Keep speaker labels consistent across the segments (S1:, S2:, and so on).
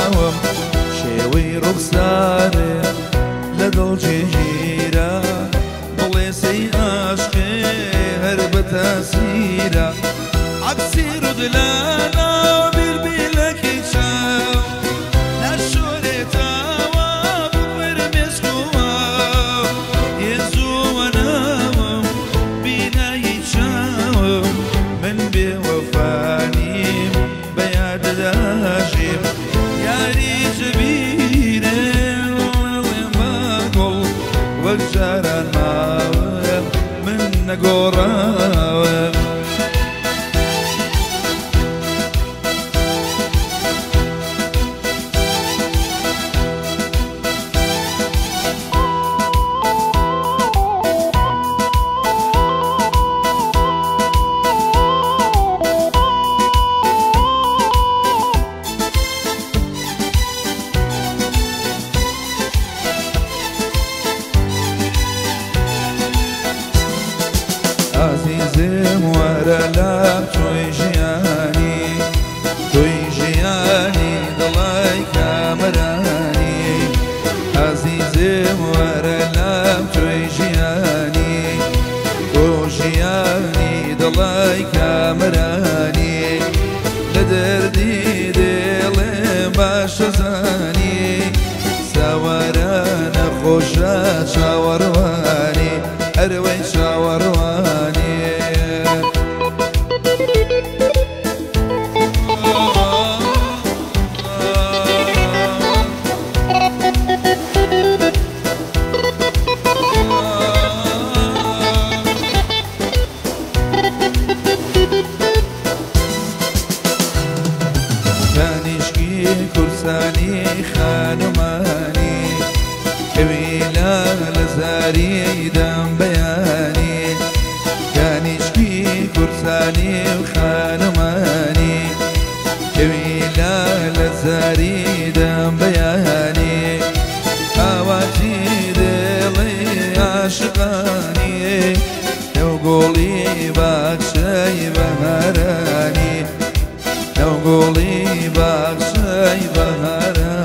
S1: ناوم شێوەی ڕوخسارێ لە دڵجێگیرە بڵێسەی عاشقێ هەر بە تاسیرە عەکسی ڕودلانە بیربیلەکی چاو نەشۆرێتەوە ببەر مێشکووە هێزووە ناوم بینایی چاوم من بێوەفانیم بە یادداشیم یاری جەبینێ مەگوڵ وەک جاران ماوە من نەگۆڕاوە عزیزم وەرە لام تۆی ژیانی دڵای کامەرانی عزیزم وەرە لام تۆی ژیانی دڵای کامەرانی لە دەردی دێڵێم باشە زانی ساوارە نەخۆشە چاوەڕوانی هەروەی چاوەڕوانی کانیشکی کورسانی خانمانی کەویلا لە زاری دەم بەیانی کانیشکی کورسانی و خانمانی کەویلا لە زاری دەم بەیانی ئاواتی دێڵێ عاشقانی نەوگۆڵی باخشەی بەهارانی نەوگۆڵی باخشەی بەهارانی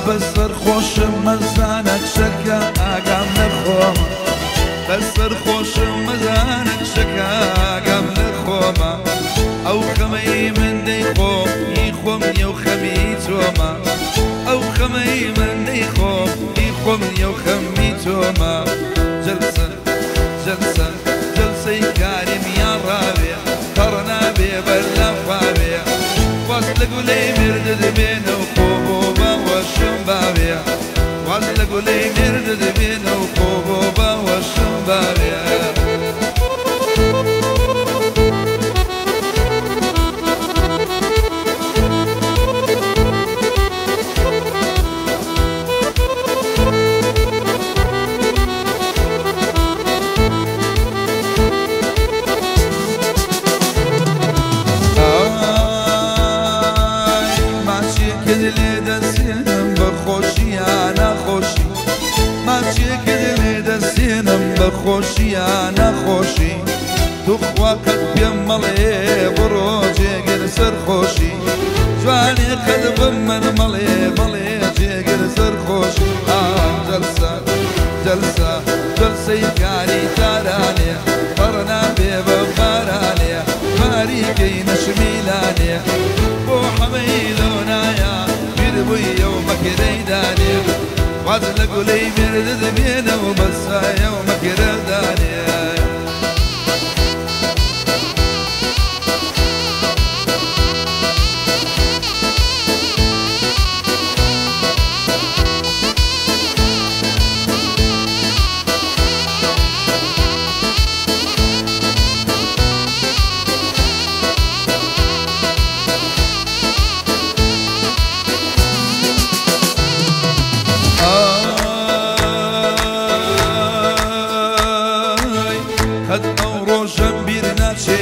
S1: بەسەر خۆشم مەزانە کشەکە ئاگام نەخۆمە بەسەر خۆشم مەزانە کشەکە ئاگام نەخۆمە ئەو خەمەی من دەیخۆم هی خۆم نیە و خەمی تۆمە ئەو خەمەی من دەیخۆم هی خۆم نیە و خەمی تۆمە جەلسە جەلسە جەلسەی کاریم یان ڕاوێ پەڕ نابێ بەرلەفاوێ واز لە گولەی مێردە دەبێنە و خۆ بۆ باوەشم باوێ واز لە گولەی مێردە دەبێنە و خۆ بۆ باوەشم باوێ خۆشی یان نەخۆشی توخوا قەت پێم مەڵێ بڕۆ جێگەر سەرخۆشی جوانی قەت بم من مەڵێ بەڵێ جێگەر سەرخۆشی جەلسە جەلسە جەلسەی کاری تارانێ پەڕ نابێ بە بارانێ ماریکەی نەشمیلانێ بۆ حەمەی لۆنایە بیر بوویە و مەکرەی دانێ واز لە گولەی مێردە دەبێنە و بەسایە و مەکرە دانێ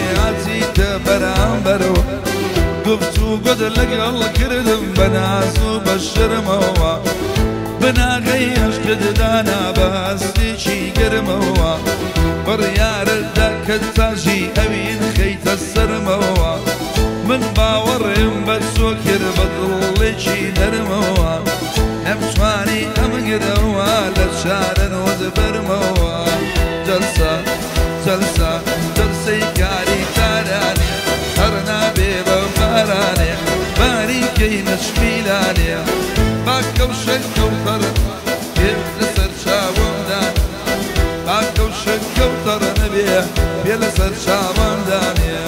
S1: حياتي تبرامبرو قفتو قد لقل كردم بناسو بالشرموا بنا غيش كددانا بستي شي قرموا بريار الدك التاجي أبين خيت السرموا من باورهم بسوكر بطل شي نرموا امشواني امقدوا لشارن وزبرموا جلسة جلسة جلسة كاري تاراني هرنا بيبا باراني باريكي نشميلاني باكو شكو تر بيلسر شاوندان باكو شكو تر نبيه بيلسر شاونداني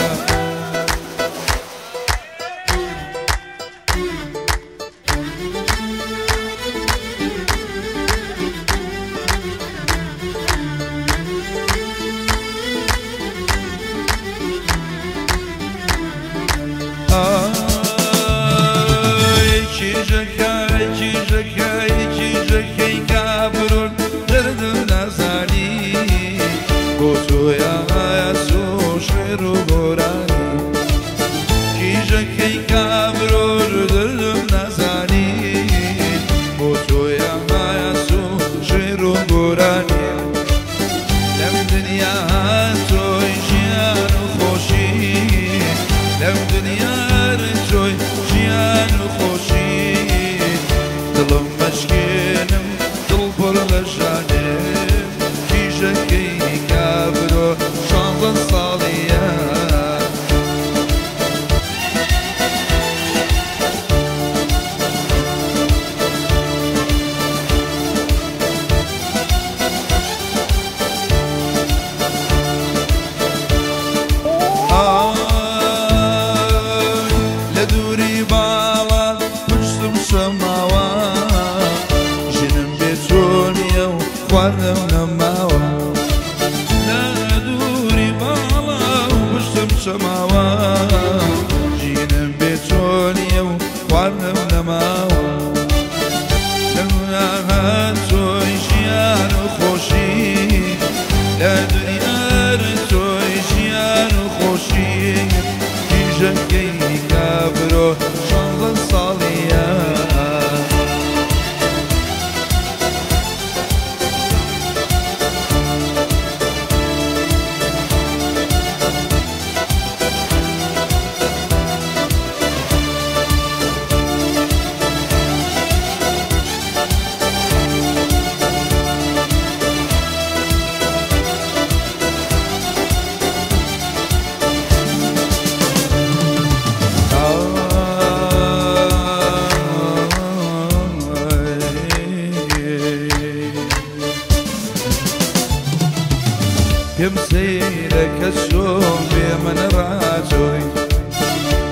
S2: كم سيرك الشون بمن راتوي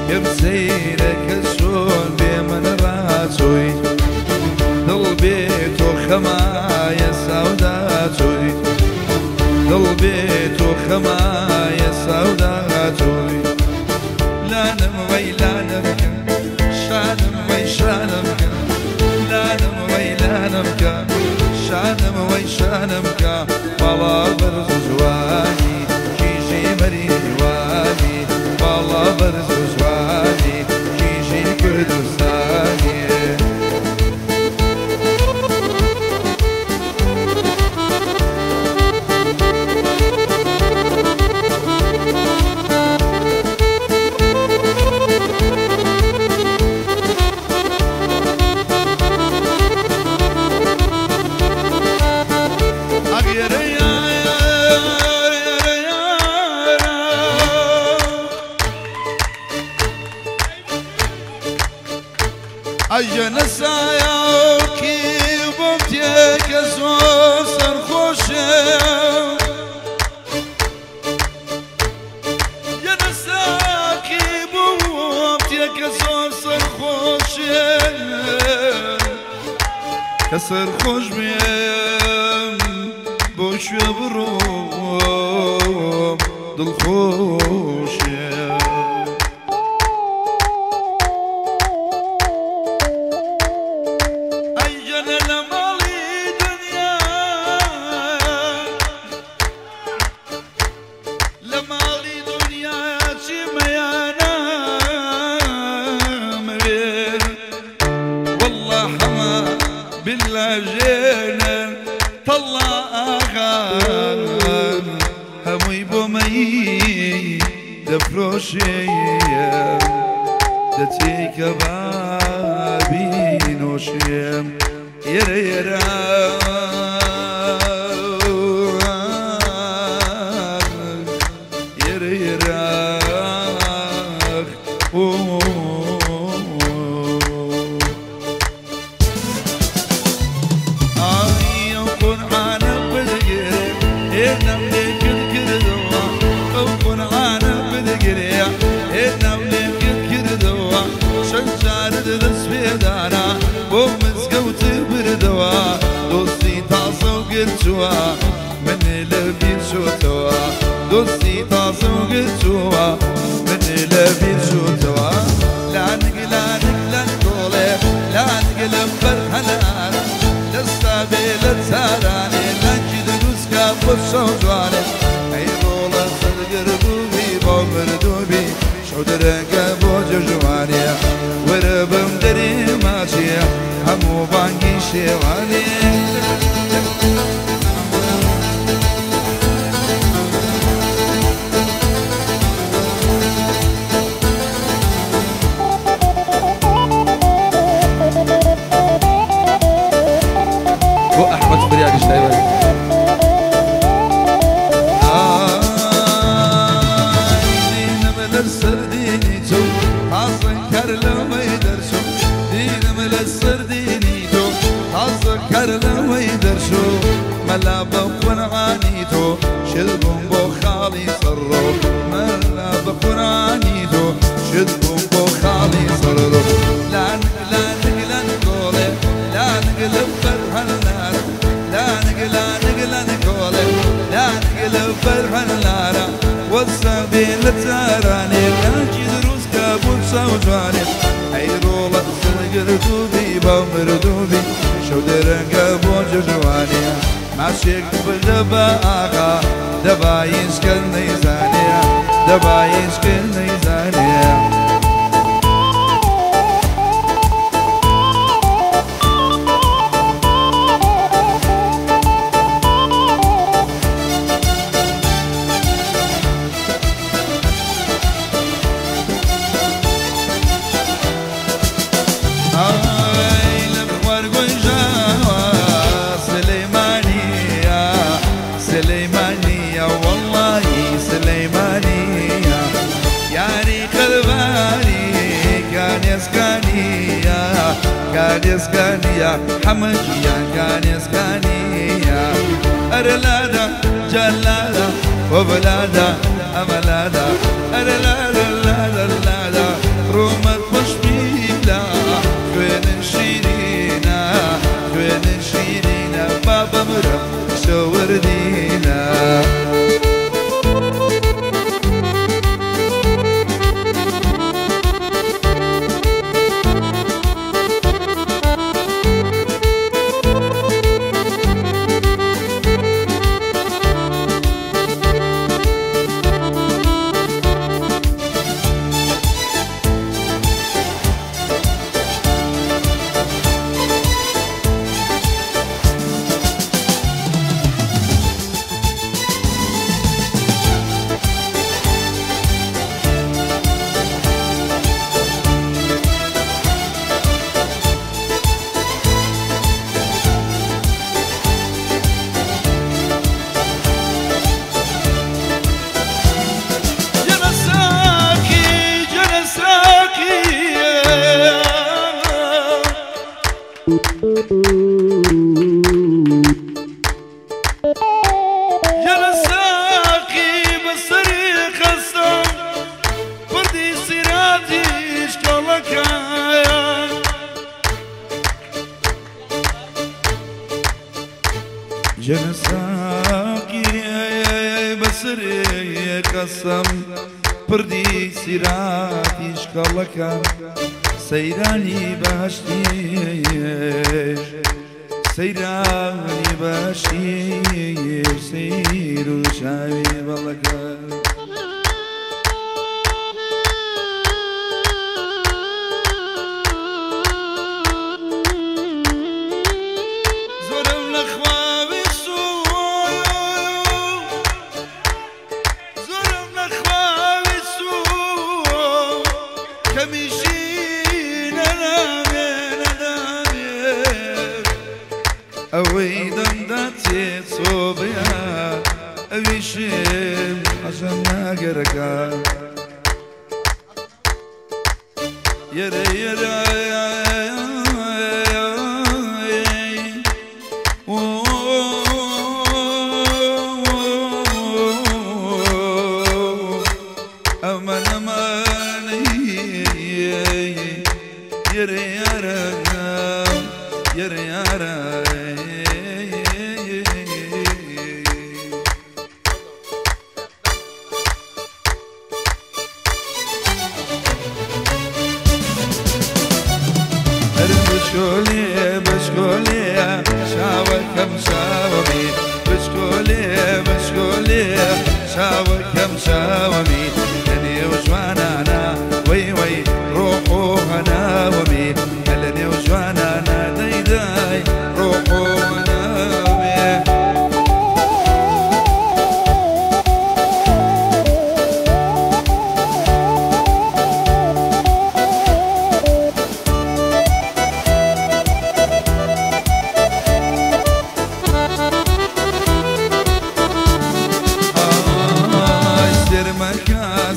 S2: كم سيرك الشون بمن راتوي ضلبيت وخمايا سوداتوي ضلبيت وخمايا سوداتوي لا نموي لا نبكى شانم ويشانمك لا نموي لا نبكى شانم ويشانمك والله برز زواني كيجي مريواني والله برز زواني كيجي كردستاني
S1: أجا نساياكي بمتيك زور سرخوشي يا نساكي بمتيك زور سرخوشي كسر خوش بيم بوش بروم دل خوشي
S2: لمالي دنيا
S1: فرۆشێم دەچێکە بابی نۆشێم ئێرە ئێرە ئێرە ئێرە ئەو قورعانە بەدەگێرێ ئێنەم لێ کردکردەوە ئەو قورعانە بەدەگێرێ ئێنەم لێ کردکردەوە چەند جارە دەست پێدانا بۆ مزگەوت بردەوە دۆستی تازە و گرچووە منێ لە بیر چۆتەوە دۆستی تازە و گرچووە منێ لە بیر چۆتەوە لانگ لانگ لەن گۆڵێ لانگ لە بەرهەلان دەستا بێ لە چارانێ لەنگی دروستکە بۆ شەو جوانێ ئەی ڕۆڵە سەرگردووبی بۆ مردووبی شەو دەرەنگە بۆ جەژوانێ وەرە بەم دەرێ ماچێ هەموو بانگی شێوانێ بۆ ئەحمەد فریادیش تایبەت دینم لە سەر دینی تۆ تازە کەر لەوەی دەرچوو دینم لە سەر دینی تۆ تازە کەر لەوەی دەرچوو مەلا بە قورعانی تۆ شل بووم بۆ خاڵی سەرڕۆ مەلا بە قورعانی تۆ شل بووم بۆ خاڵی سەرڕۆ لانگ لانگ لەن گۆڵێ لانگ لە بەرهەلان لانگ لانگ لەن گۆڵێ لانگ لە بەرهەلانە وەسە بێ لە چارانێ لانگی دروستکە بۆ شەو جوانێ ئەی ڕۆڵە سەرگردووبی بۆ مردووبی شەو دەرەنگە بۆ جەژوانێ ماشێک بردە بە ئاغا دەبایش کرد نەیزانێ دەبایش کرد نەیزانێ سليمانية والله سليمانية ياري قلباني كان يسكانية كان يسكانية حمجية كان يسكانية أرلادا جلادا وبلادا أملادا أرلادا لادا لادا رومت مشبيلا كوين شيرينا كوين شيرينا بابا مرم شوردينا جنساقي بسري قسم پردی سیراتی شکلکم سیرانی باشتیش سیرانی باشتیش سیرو شاوی بلکم
S2: زورم نخواوی سو
S1: خميشين نامي أوي دمدتي صوبيا أبيشم عشان ناقرقا يرى يرى بشكولي بشكولي شاوك كم شاومي بشكولي بشكولي شاوك كم شاومي لني وجوانا انا وي وي روحو هناومي لني وجوانا انا داي داي روحو هناومي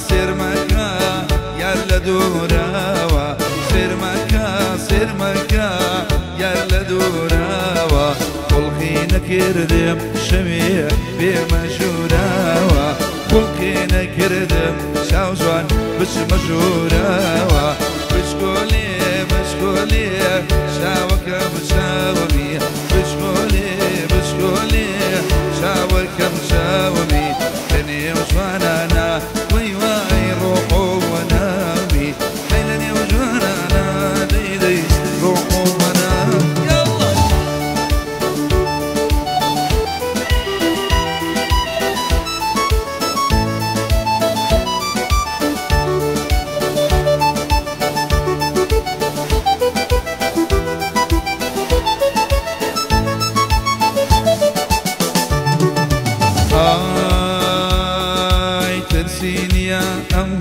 S1: سير مكا يلا دوراوا سير مكا يلا دوراوا كل خينا كردم شميع بمجوراوا كل خينا كردم شاوزوان بش مجوراوا بشكولي بشكولي شاوكا مشاومي بشكولي بشكولي شاوكا مشاومي لني وجوانا انا وي واي روحو ونامي ليلني وجوانا انا دي دي روحو ونامي يلا ترسيني يا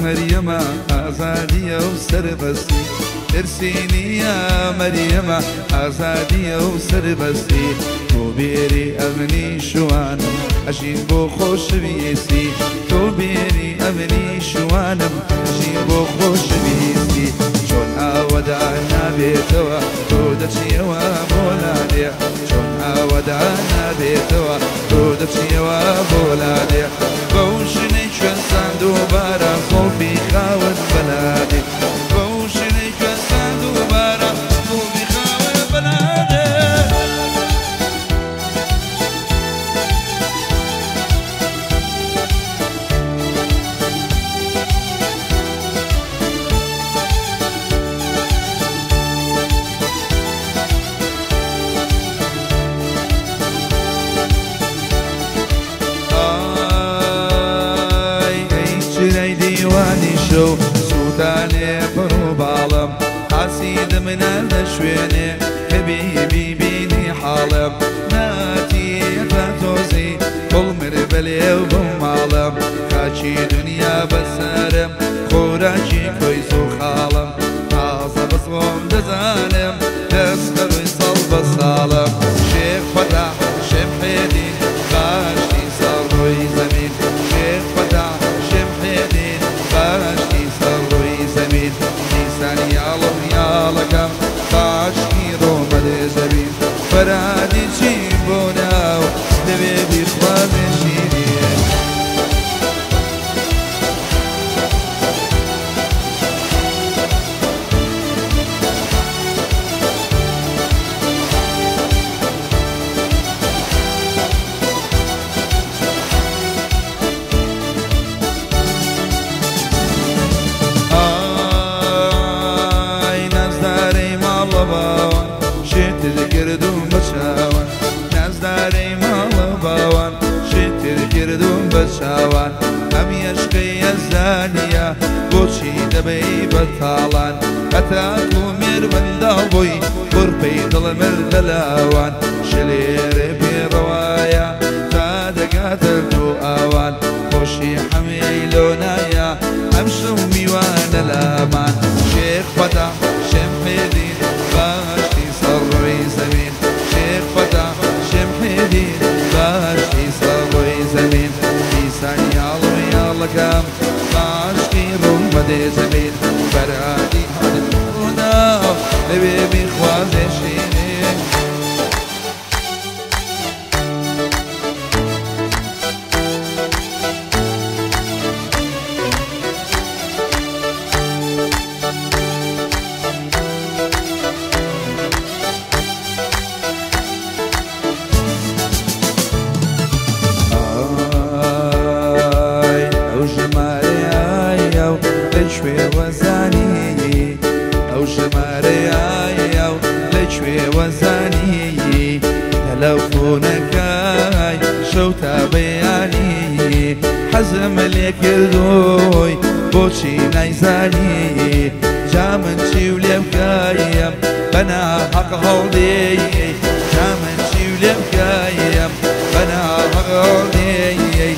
S1: مريم آزادية وسربسي ترسيني يا مريم آزادية وسربسي توبيري أبني شوانم أجين بو خوش بيسي توبيري أبني شوانم أجين بو خوش بيسي شون أودعنا بيتوا تودتشي وبولادي شون أودعنا بيتوا تودتشي وبولادي بوشني شوان دوباره خوبي خاون بلادي بوشني شوان دوباره خوبي خاون بلادي ديواني شو سوداني برو بعلم حسيد من الشويني حبيبي بيني حالم ناتي فتوزي كل مربلي وبمعلم خاشي دنيا بسارم خوراجي كويس وخالم عاصب صوم دزالم تسخر ويصل بصالم شيخ فتح شمحيدي خاشي صاروي زمين شيخ فتح شمحيدي خاشي صاروي زمين نيسان يالله يالكم خاشي رومد زمين فرادي جيبوناو دبي بيخواب شيرين گردون بچوان نزداری مال باوان شتر گردون بچوان همی عشقی ازدانیا بوچی دبی بطالان اتاکو میرون بوی قربی دل مردلاوان شلیر بی روایا تادقات الدو آوان خوشی حمیلونایا امشو میوان الامان زمین برادی هدونا لبی خوازشینه وزاني تلفونكاي شوتا بياني حزم لك الدوي بوشي نايزاني جامن شي وليبكايم بنا حق هولي جامن شي وليبكايم بنا حق هولي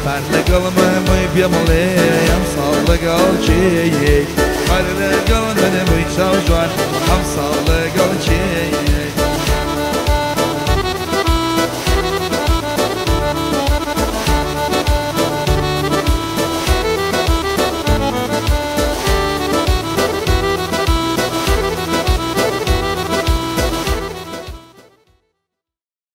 S1: فارلقل مهمي بيملي يمصالقل شي فارلقل مهمي شوجوان يمصالقل شي